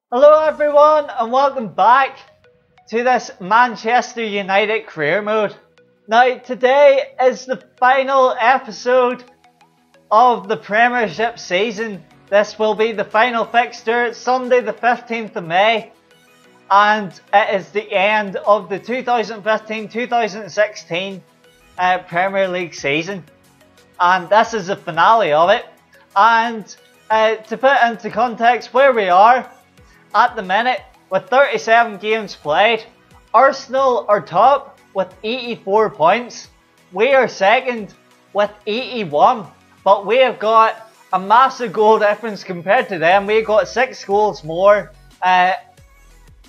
Hello everyone and welcome back to this Manchester United career mode. Now today is the final episode of the Premiership season. This will be the final fixture, Sunday the 15th of May, and it is the end of the 2015-2016 Premier League season, and this is the finale of it. And to put into context where we are at the minute, with 37 games played, Arsenal are top with 84 points. We are second with 81, but we have got a massive goal difference compared to them. We've got 6 goals more,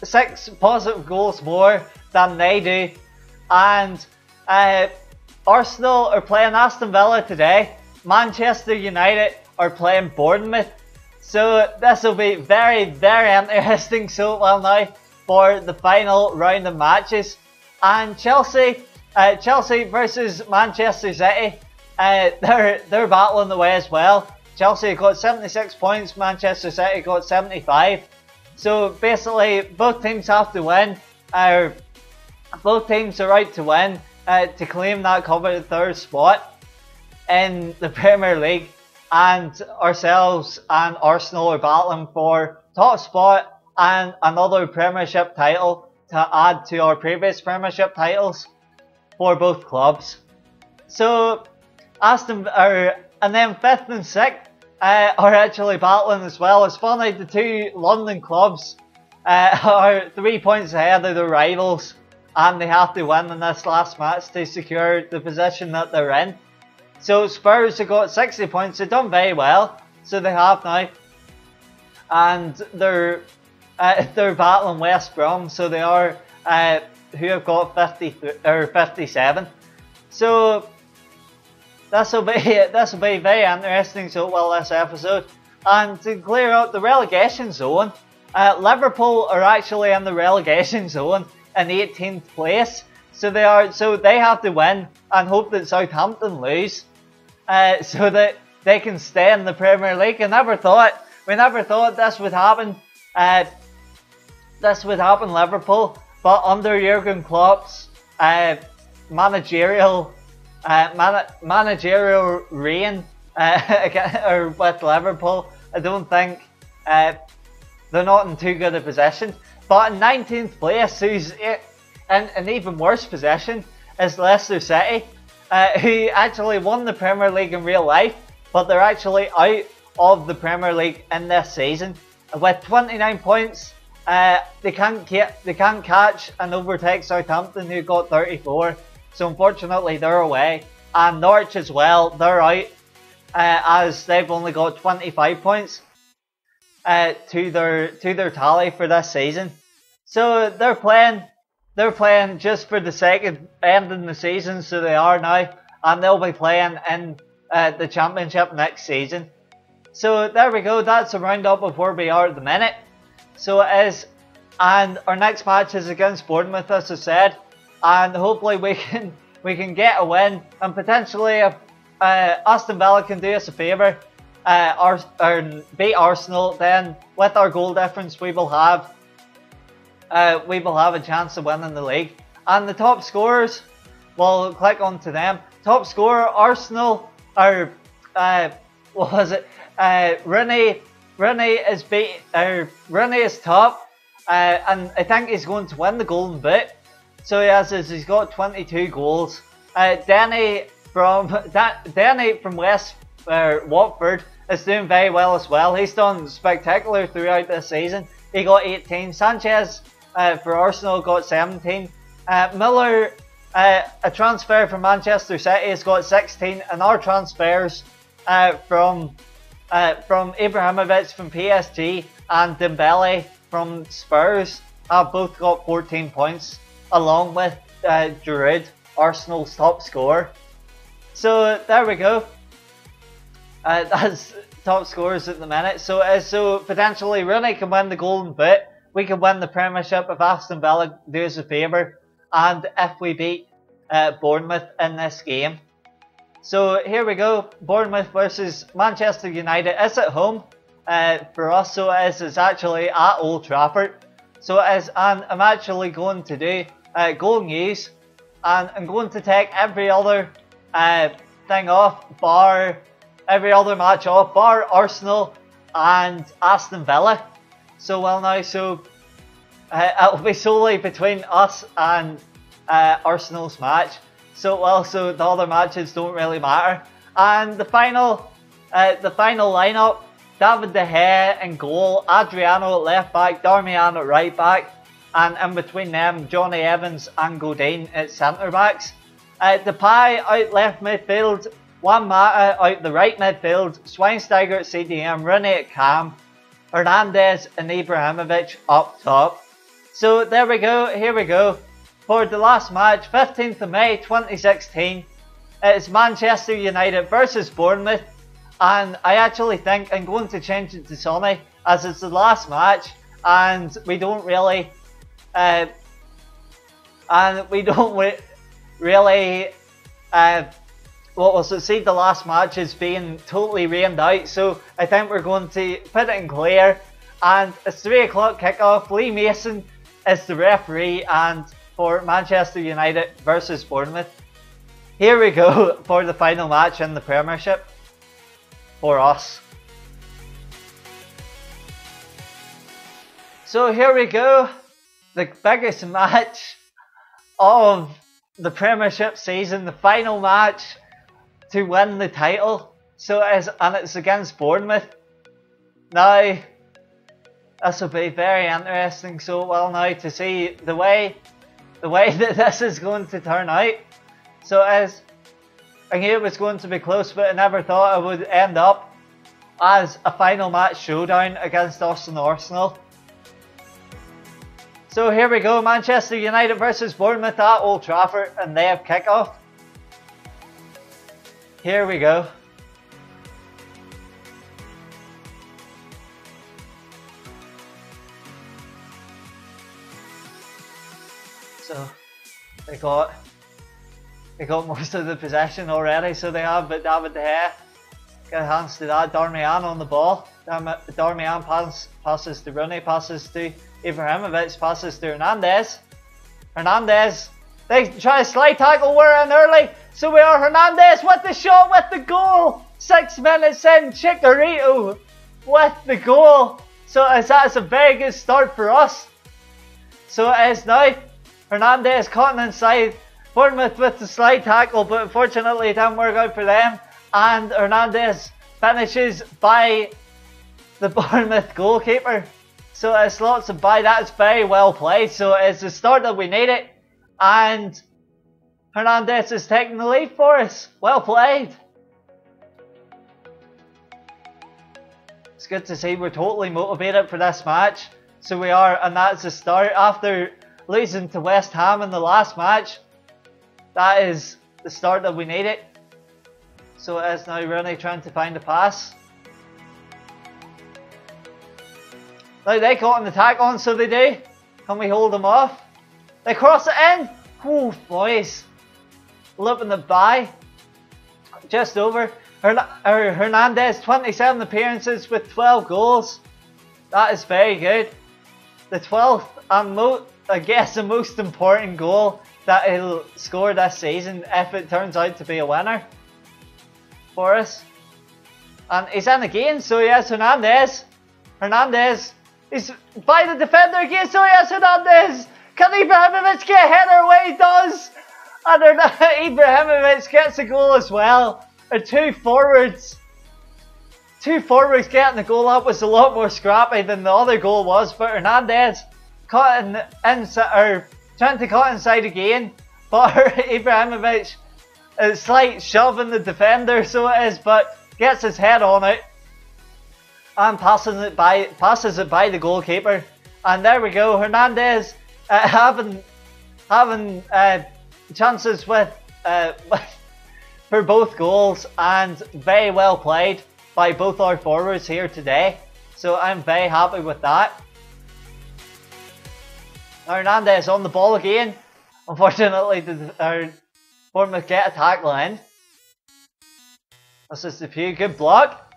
6 positive goals more than they do. And Arsenal are playing Aston Villa today. Manchester United are playing Bournemouth. So this will be very, very interesting now for the final round of matches. And Chelsea versus Manchester City, they're battling away as well. Chelsea got 76 points, Manchester City got 75. So basically, both teams have to win. Both teams are right to win to claim that coveted third spot in the Premier League. And ourselves and Arsenal are battling for top spot and another Premiership title to add to our previous Premiership titles for both clubs. So and then 5th and 6th are actually battling as well. It's funny, the two London clubs are 3 points ahead of their rivals, and they have to win in this last match to secure the position that they're in. So Spurs have got 60 points. They've done very well, so they have now, and they're battling West Brom. So they are who have got 57. So this will be very interesting. So this episode, and to clear out the relegation zone, Liverpool are actually in the relegation zone in 18th place. So they have to win and hope that Southampton lose, so that they can stay in the Premier League. We never thought this would happen. This would happen, Liverpool, but under Jurgen Klopp's managerial reign with Liverpool, I don't think they're not in too good a position. But in 19th place, who's in an even worse position, is Leicester City, who actually won the Premier League in real life, but they're actually out of the Premier League in this season. With 29 points, they can't catch and overtake Southampton, who got 34. So unfortunately, they're away. And Norwich as well, they're out, as they've only got 25 points to their tally for this season. So they're playing just for the sake of ending the season, so they are now, and they'll be playing in the Championship next season. So there we go, that's a roundup of where we are at the minute. So it is, and our next match is against Bournemouth, as I said, and hopefully we can get a win, and potentially if Aston Villa can do us a favour, or beat Arsenal, then with our goal difference we will have a chance of winning the league. And the top scorers, we'll click onto them. Top scorer, Arsenal are Rooney is top, and I think he's going to win the Golden Boot. So he's got 22 goals. Denny from Watford is doing very well as well. He's done spectacular throughout this season. He got 18. Sanchez for Arsenal got 17. Miller, a transfer from Manchester City, has got 16, and our transfers from Ibrahimovic from PSG and Dembele from Spurs have both got 14 points, along with Giroud, Arsenal's top scorer. So there we go. That's top scorers at the minute. So potentially Rooney can win the Golden Boot. We can win the Premiership if Aston Villa do us a favour, and if we beat Bournemouth in this game. So here we go, Bournemouth versus Manchester United is at home. for us. So it is, it's actually at Old Trafford. So it is, and I'm actually going to do goal news, and I'm going to take every other thing off, bar every other match off, bar Arsenal and Aston Villa. So well now, so it'll be solely between us and Arsenal's match. So well, so the other matches don't really matter. And the final lineup: David De Gea in goal, Adriano at left back, Darmian at right back, and in between them, Johnny Evans and Godin at centre backs. Depay out left midfield, Juan Mata out the right midfield, Schweinsteiger at CDM, Rooney at cam, Hernandez and Ibrahimovic up top. So there we go, here we go. For the last match, 15th of May 2016, it's Manchester United versus Bournemouth. And I actually think I'm going to change it to Sonny, as it's the last match, and we don't really, see the last match as being totally rained out. So I think we're going to put it in clear, and it's 3 o'clock kickoff. Lee Mason is the referee, and for Manchester United versus Bournemouth. Here we go for the final match in the Premiership for us. So here we go, the biggest match of the Premiership season, the final match to win the title. So it's against Bournemouth. Now, this will be very interesting. So well now to see the way that this is going to turn out. So I knew it was going to be close, but I never thought it would end up as a final match showdown against us and Arsenal. So here we go, Manchester United versus Bournemouth at Old Trafford, and they have kickoff. Here we go. So they got most of the possession already, so they have, but David De Gea get hands to that. Darmian on the ball. Darmian passes to Rooney, passes to Ibrahimovic, passes to Hernandez. Hernandez, they try a slide tackle, we're in early, so we are. Hernandez with the shot, with the goal. 6 minutes in, Chicharito with the goal. So that's a very good start for us. So it is now. Hernandez caught inside. Bournemouth with the slide tackle, but unfortunately it didn't work out for them. And Hernandez finishes by the Bournemouth goalkeeper. So it's lots of by. That's very well played. So it's the start that we needed. And Hernandez is taking the lead for us. Well played. It's good to see we're totally motivated for this match. So we are, and that's the start after losing to West Ham in the last match. That is the start that we needed. So it is now Rooney trying to find a pass. Now they got an attack on, so they do. Can we hold them off? They cross it in. Oh, boys. Looping it by. Just over. Hernandez, 27 appearances with 12 goals. That is very good. The 12th and I guess the most important goal that he'll score this season if it turns out to be a winner for us. And he's in again, so he has Hernandez. Hernandez is by the defender again, so he has Hernandez. Can Ibrahimovic get a header away? He does. And Ibrahimovic gets a goal as well. And two forwards getting the goal. That was a lot more scrappy than the other goal was, but Hernandez trying to cut inside again, but Ibrahimovic is slight shoving the defender, so it is, but gets his head on it and passes it by the goalkeeper. And there we go, Hernandez having chances for both goals, and very well played by both our forwards here today. So I'm very happy with that. Hernandez on the ball again. Unfortunately, Bournemouth get a tackle in. This is the few. Good block.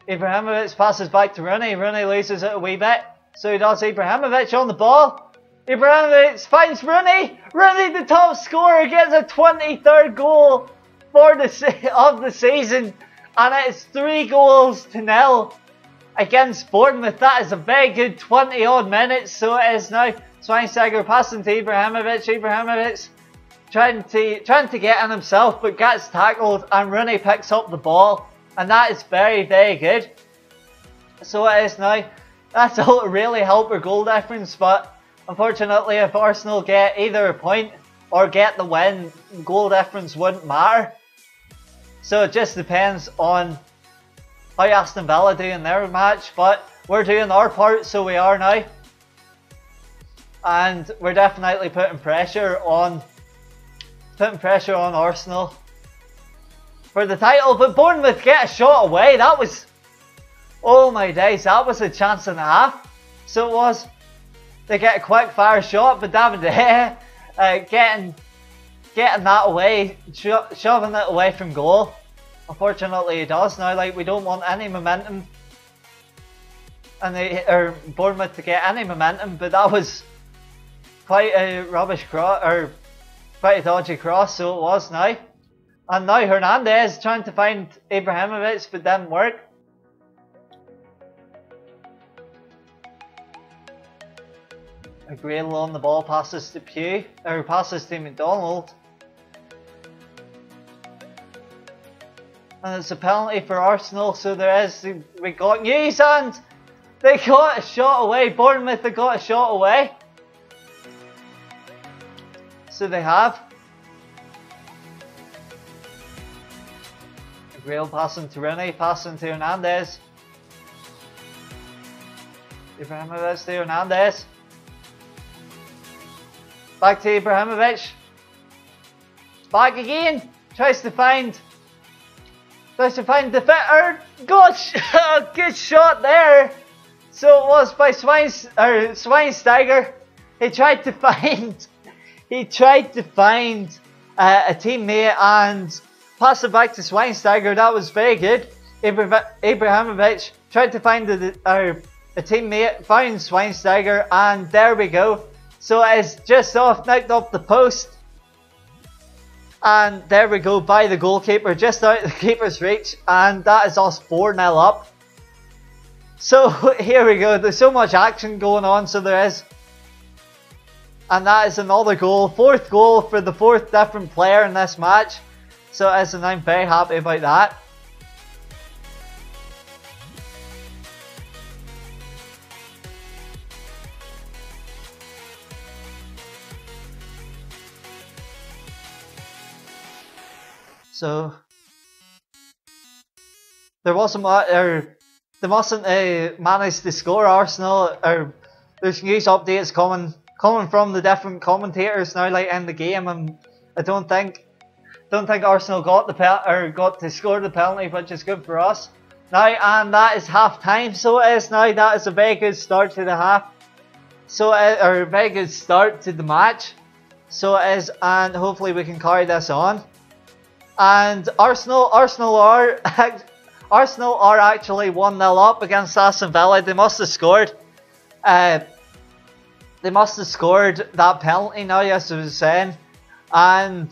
Ibrahimovic passes back to Rooney. Rooney loses it a wee bit. So he does. Ibrahimovic on the ball. Ibrahimovic finds Rooney. Rooney, the top scorer, gets a 23rd goal of the season. And it's 3-0 against Bournemouth. That is a very good 20-odd minutes. So it is now Schweinsteiger passing to Ibrahimovic. Ibrahimovic trying to get in himself, but gets tackled, and Rooney picks up the ball. And that is very, very good. So it is now. That's all to really help our goal difference. But unfortunately, if Arsenal get either a point or get the win, goal difference wouldn't matter. So it just depends on how Aston Villa do in their match. But we're doing our part, so we are now. And we're definitely putting pressure on Arsenal for the title. But Bournemouth get a shot away. That was, oh my days, that was a chance and a half. So it was. They get a quick fire shot, but David De Gea getting that away, shoving it away from goal. Unfortunately, he does now. Like, we don't want any momentum, or Bournemouth to get any momentum. But that was quite a rubbish cross, or quite a dodgy cross. So it was now. And now Hernandez trying to find Ibrahimovic, but didn't work. Agreeable on the ball, passes to McDonald. And it's a penalty for Arsenal, so we got news, and they got a shot away. Bournemouth have got a shot away. So they have. Agreeable passing to Rooney, passing to Hernandez. Ibrahimovic to Hernandez. Back to Ibrahimovic. Back again. Tries to find the fitter. Good shot there. So it was by Schweinsteiger. He tried to find a teammate and pass it back to Schweinsteiger. That was very good. Ibrahimovic tried to find a teammate, found Schweinsteiger, and there we go. So it's just nicked off the post. And there we go, by the goalkeeper, just out of the keeper's reach. And that is us 4-0 up. So here we go, there's so much action going on, so there is. And that is another goal, 4th goal for the 4th different player in this match. So and I'm very happy about that. So they mustn't manage to score, Arsenal. There's news updates coming from the different commentators now, like in the game, and I don't think Arsenal got to score the penalty, which is good for us now. And that is half time. So it is now. That is a very good start to the half. So or a very good start to the match. So it is, and hopefully we can carry this on. And Arsenal are actually 1-0 up against Aston Villa. They must have scored. They must have scored that penalty now, as I was saying. And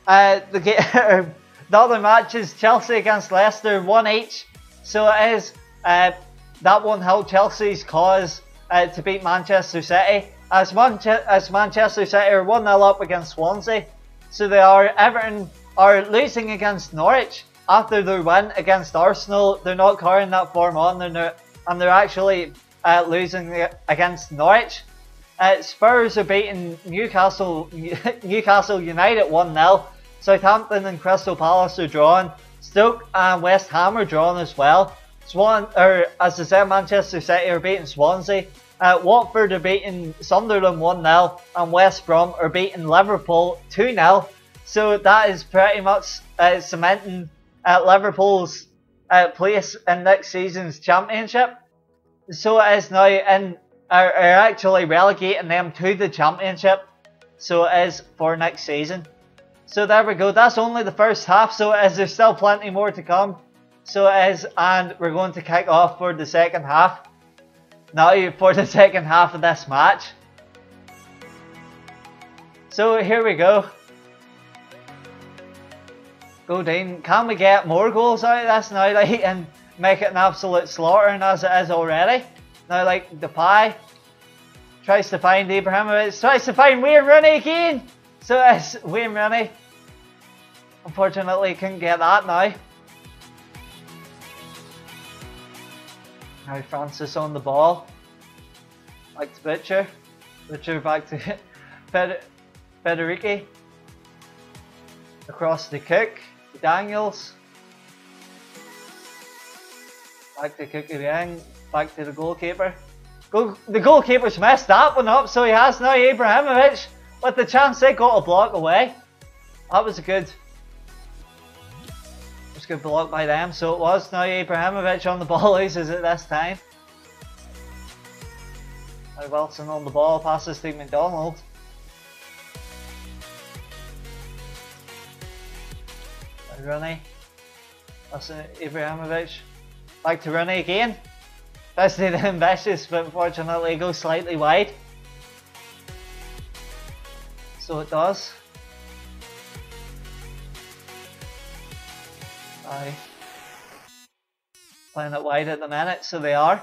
the other matches, Chelsea against Leicester, 1 each. So it is that won't help Chelsea's cause to beat Manchester City. As Manchester City are 1-0 up against Swansea. So they are. Everton are losing against Norwich after their win against Arsenal. They're not carrying that form on, and they're actually losing against Norwich. Spurs are beating Newcastle United 1-0. Southampton and Crystal Palace are drawn. Stoke and West Ham are drawn as well. As I said, Manchester City are beating Swansea. Watford are beating Sunderland 1-0, and West Brom are beating Liverpool 2-0. So that is pretty much cementing Liverpool's place in next season's championship. So it is now are actually relegating them to the championship. So it is for next season. So there we go. That's only the first half. So there's still plenty more to come. So it is, and we're going to kick off for the second half. Now for the second half of this match. So here we go. Go Dean. Can we get more goals out of this now, like, and make it an absolute slaughtering as it is already? Now, like, Depay tries to find Ibrahimovic, tries to find Wayne Rooney again. So it's Wayne Rooney. Unfortunately, couldn't get that now. Now Francis on the ball. Back to Butcher. Butcher back to Federici. Across to Cook. Daniels. Back to Cook again. Back to the goalkeeper. The goalkeeper's messed that one up, so he has now Ibrahimovic with the chance they got a block away. That was a good block by them, so it was. Now Ibrahimovic on the ball, loses it this time. Now Wilson on the ball, passes to McDonald. Now Rooney. That's Ibrahimovic. Back to Rooney again. Tries to do the ambitious, but unfortunately goes slightly wide. So it does. Aye. Playing it wide at the minute, so they are.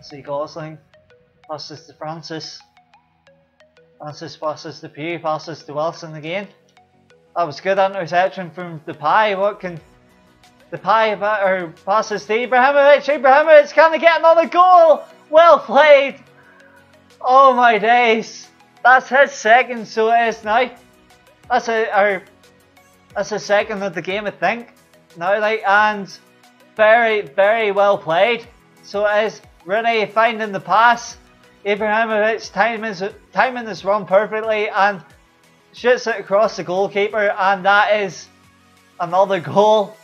See Gosling. Passes to Francis. Francis passes to Pugh, passes to Wilson again. That was good interception from Depay. What can Depay passes to Ibrahimovic? Ibrahimovic, can they get another goal? Well played. Oh my days. That's his second, so it is now. That's a second of the game, I think. Now, like, and very, very well played. So it is Rooney finding the pass. Ibrahimovic timing this run perfectly and shoots it across the goalkeeper, and that is another goal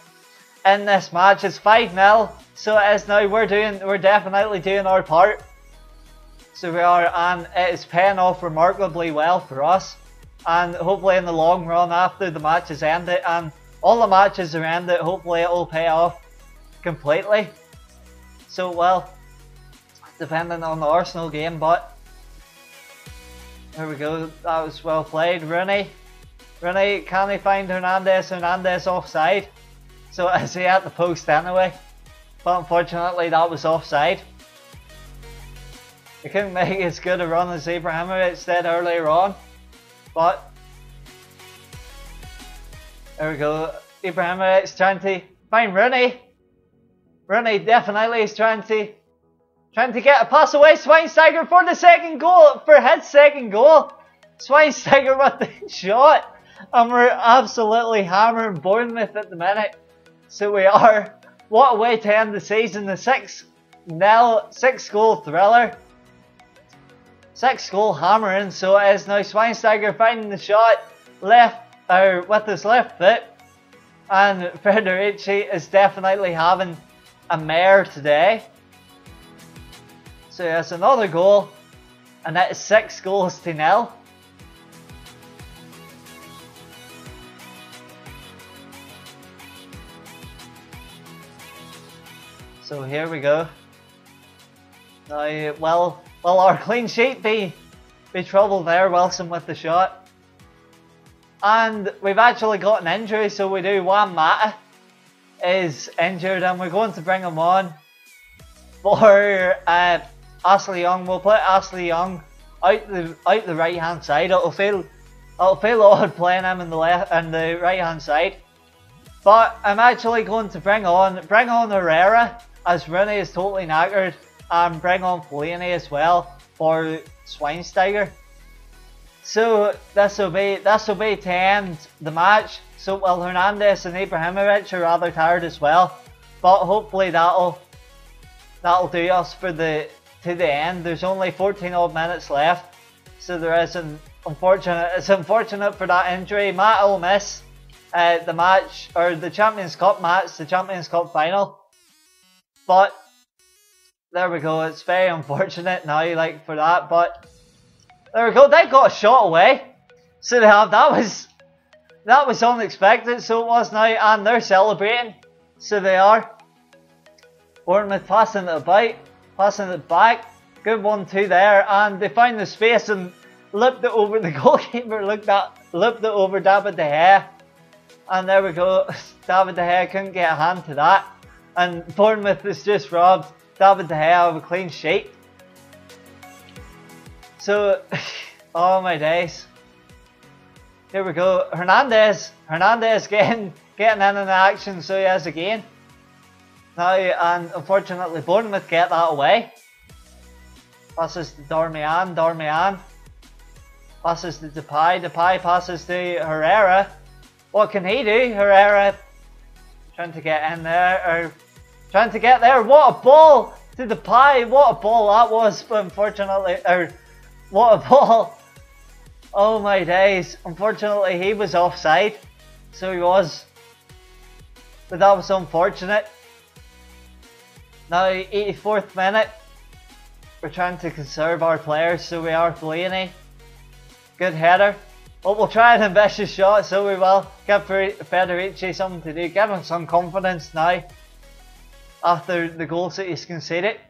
in this match. It's 5-0. So it is now. We're definitely doing our part. So we are, and it is paying off remarkably well for us. And hopefully in the long run, after the match is ended and all the matches are ended, hopefully it will pay off completely. So, well, depending on the Arsenal game, but there we go. That was well played. Rooney, can he find Hernandez? Hernandez offside. So is he at the post anyway? But unfortunately that was offside. He couldn't make as good a run as Ibrahimovic did earlier on. But there we go. Ibrahimovic trying to find Rooney. Rooney definitely is trying to get a pass away. Schweinsteiger for the second goal, for his second goal. Schweinsteiger with the shot, and we're absolutely hammering Bournemouth at the minute. So we are. What a way to end the season! The 6-goal thriller. 6-goal hammering, so it is now. Schweinsteiger finding the shot with his left foot, and Federici is definitely having a mare today. So yes, another goal, and that is 6-0. So here we go. Now, well, our clean sheet be trouble there. Wilson with the shot. And we've actually got an injury, so we do. Juan Mata is injured, and we're going to bring him on for Ashley Young. We'll put Ashley Young out the right hand side. It'll feel odd playing him in the right hand side. But I'm actually going to bring on Herrera, as Rooney is totally knackered, and bring on Fellaini as well for Schweinsteiger. So this will be to end the match. So well, Hernandez and Ibrahimovic are rather tired as well, but hopefully that'll do us to the end. There's only 14 odd minutes left, so there is it's unfortunate for that injury. Matt will miss the match, or the Champions Cup match, the Champions Cup final. But there we go. It's very unfortunate now, like, for that. But there we go. They got a shot away. So they have. That that was unexpected, so it was now, and they're celebrating. So they are. Bournemouth passing it about, passing it back. Good 1-2 there, and they find the space and looped it over the goalkeeper. Looked it over David De Gea. And there we go. David De Gea couldn't get a hand to that. And Bournemouth has just robbed David De Gea of a clean sheet. So, oh my days. Here we go. Hernandez getting in the action, so he has again. Now, and unfortunately Bournemouth get that away. Passes to Darmian. Passes to Depay passes to Herrera. What can he do? Herrera trying to get in there, or trying to get there. What a ball to Depay! What a ball that was, but unfortunately, what a ball! Oh my days! Unfortunately, he was offside, so he was. But that was unfortunate. Now, 84th minute. We're trying to conserve our players, so we are Fellaini. Good header. But we'll try an ambitious shot, so we will. Give Federici something to do. Give him some confidence now. After the goals that he's conceded.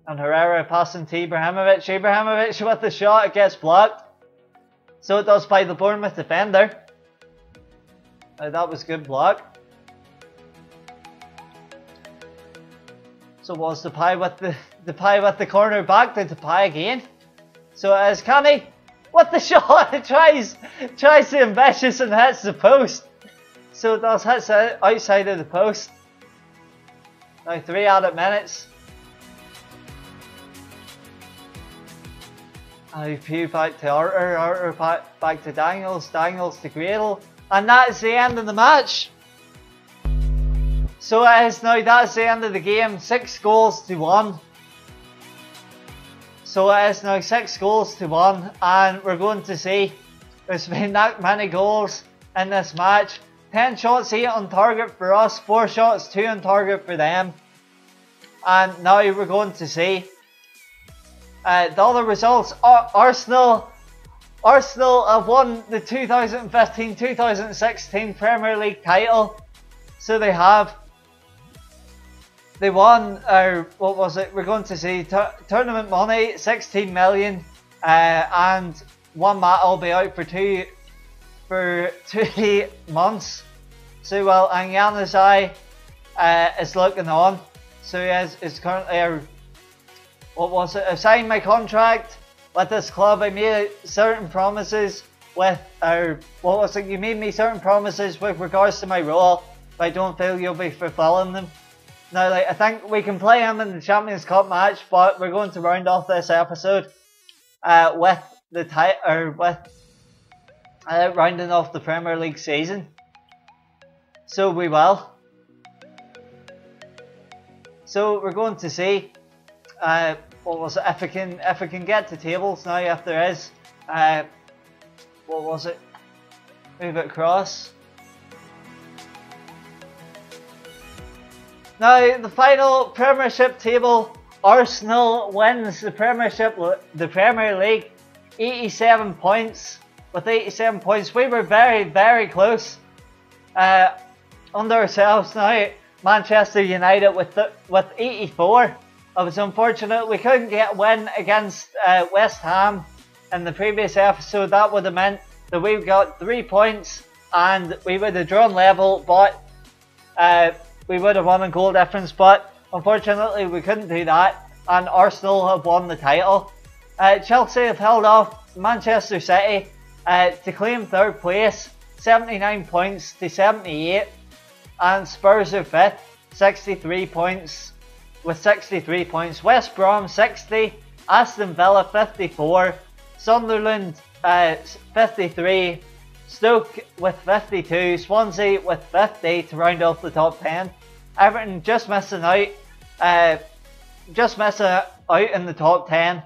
And Herrera passing to Ibrahimovic. Ibrahimovic with the shot, it gets blocked. So it does by the Bournemouth defender. That was good block. So was Depay with the corner back to Depay again. So it is Kenny. What the shot! It tries to ambitious and hits the post. So it does hit outside of the post. Now 3 added minutes. Pew back to Arter back to Daniels to Gradle. And that is the end of the match. So it is now, that's the end of the game, 6 goals to 1. So it is now 6 goals to 1, and we're going to see there's been that many goals in this match. 10 shots, 8 on target for us, 4 shots, 2 on target for them. And now we're going to see the other results. Arsenal have won the 2015-2016 Premier League title. So they have. They won, what was it? We're going to see tournament money, 16 million, and one Matt will be out for two months. So well, and Januzaj is looking on. So he is currently I signed my contract with this club. I made certain promises with, you made me certain promises with regards to my role, but I don't feel you'll be fulfilling them. Now, I think we can play him in the Champions Cup match, but we're going to round off this episode with rounding off the Premier League season. So we will. So we're going to see if I can get to tables now. If there is, move it across. Now, the final Premiership table, Arsenal wins the Premier League, 87 points. With 87 points, we were very, very close under ourselves now. Manchester United with 84. It was unfortunate we couldn't get a win against West Ham in the previous episode. That would have meant that we got 3 points and we would have drawn level, but we would have won in goal difference, but unfortunately we couldn't do that, and Arsenal have won the title. Chelsea have held off Manchester City to claim 3rd place, 79 points to 78, and Spurs are 5th, 63 points. West Brom 60, Aston Villa 54, Sunderland 53, Stoke with 52, Swansea with 50 to round off the top 10. Everton just missing out in the top 10 in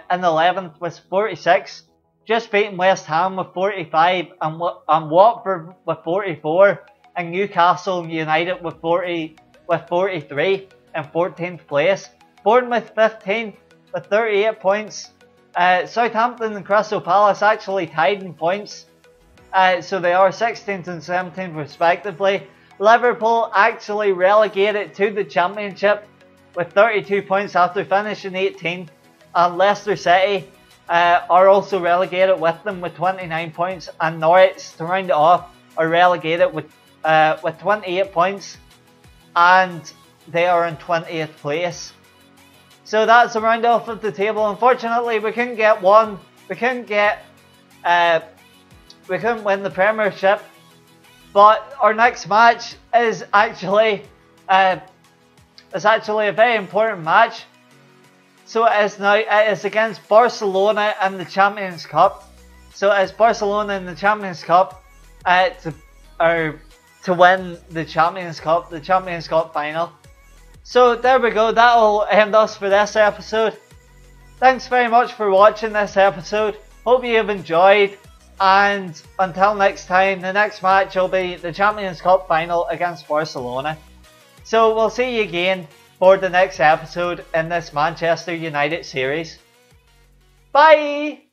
11th with 46, just beating West Ham with 45 and Watford with 44, and Newcastle United with 43 in 14th place. Bournemouth 15th with 38 points. Southampton and Crystal Palace actually tied in points So they are 16th and 17th respectively. Liverpool actually relegated to the Championship with 32 points after finishing 18th, and Leicester City are also relegated with them with 29 points, and Norwich, to round it off, are relegated with 28 points, and they are in 20th place. So that's a round off of the table. Unfortunately, we couldn't get one. We couldn't win the Premiership. But our next match is actually a very important match. So it is now. It is against Barcelona in the Champions Cup. So it's Barcelona in the Champions Cup to win the Champions Cup final. So there we go. That'll end us for this episode. Thanks very much for watching this episode. Hope you have enjoyed. And until next time, the next match will be the Champions Cup final against Barcelona. So we'll see you again for the next episode in this Manchester United series. Bye!